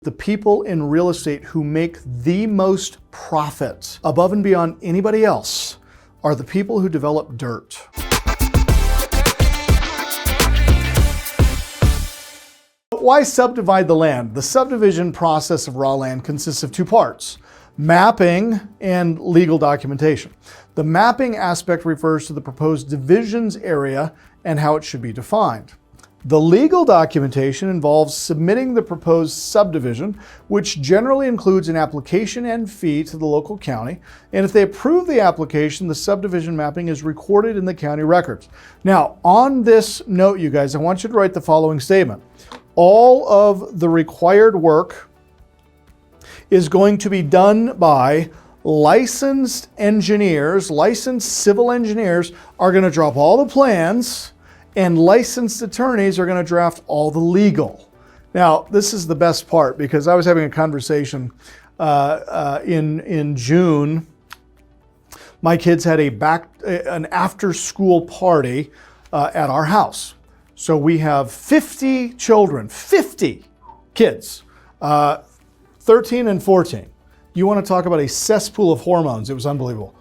The people in real estate who make the most profit above and beyond anybody else are the people who develop dirt. Why subdivide the land? The subdivision process of raw land consists of two parts: mapping and legal documentation. The mapping aspect refers to the proposed divisions area and how it should be defined. The legal documentation involves submitting the proposed subdivision, which generally includes an application and fee to the local county. And if they approve the application, the subdivision mapping is recorded in the county records. Now, on this note, you guys, I want you to write the following statement. All of the required work is going to be done by licensed engineers. Licensed civil engineers are going to drop all the plans, and licensed attorneys are going to draft all the legal. Now, this is the best part, because I was having a conversation in June. My kids had an after-school party at our house. So we have 50 children, 50 kids, 13 and 14. You want to talk about a cesspool of hormones? It was unbelievable.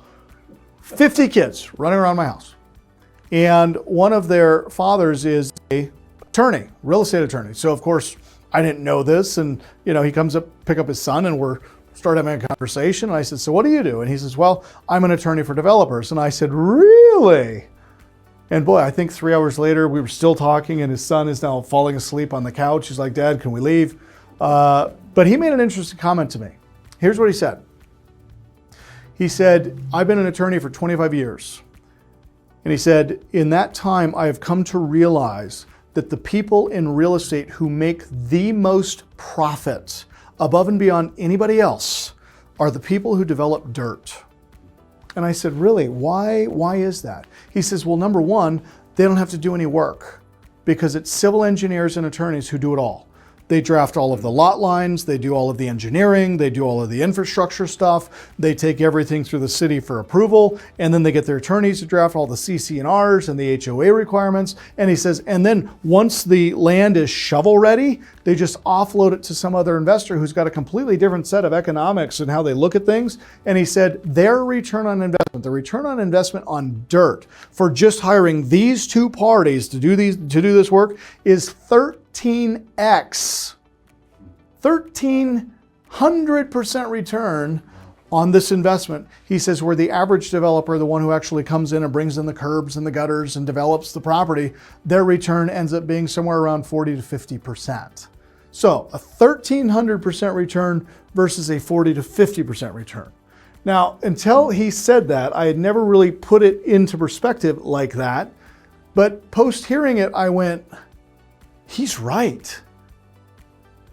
50 kids running around my house. And one of their fathers is an attorney, real estate attorney. So of course, I didn't know this. And he comes up, pick up his son, and we're start having a conversation. And I said, so what do you do? And he says, well, I'm an attorney for developers. And I said, really? And boy, I think 3 hours later, we were still talking, and his son is now falling asleep on the couch. He's like, Dad, can we leave? But he made an interesting comment to me. Here's what he said. He said, I've been an attorney for 25 years. And he said, in that time, I have come to realize that the people in real estate who make the most profit above and beyond anybody else are the people who develop dirt. And I said, really? Why is that? He says, well, number one, they don't have to do any work because it's civil engineers and attorneys who do it all. They draft all of the lot lines, they do all of the engineering, they do all of the infrastructure stuff, they take everything through the city for approval, and then they get their attorneys to draft all the CC&Rs and the HOA requirements. And he says, and then once the land is shovel ready, they just offload it to some other investor who's got a completely different set of economics and how they look at things. And he said, their return on investment, the return on investment on dirt for just hiring these two parties to do this work is 13x, 1,300% return on this investment. He says, where the average developer, the one who actually comes in and brings in the curbs and the gutters and develops the property, their return ends up being somewhere around 40 to 50%. So a 1,300% return versus a 40 to 50% return. Now, until he said that, I had never really put it into perspective like that. But post hearing it, I went, he's right.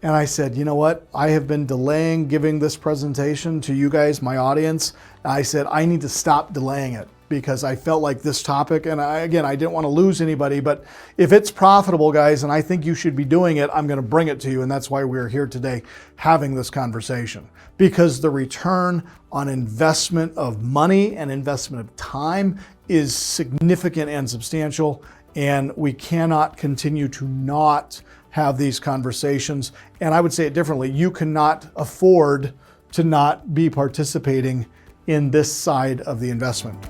And I said, you know what? I have been delaying giving this presentation to you guys, my audience. I said, I need to stop delaying it because I felt like this topic, and I didn't want to lose anybody, but if it's profitable, guys, and I think you should be doing it, I'm going to bring it to you. And that's why we're here today having this conversation, because the return on investment of money and investment of time is significant and substantial. And we cannot continue to not have these conversations. And I would say it differently. You cannot afford to not be participating in this side of the investment.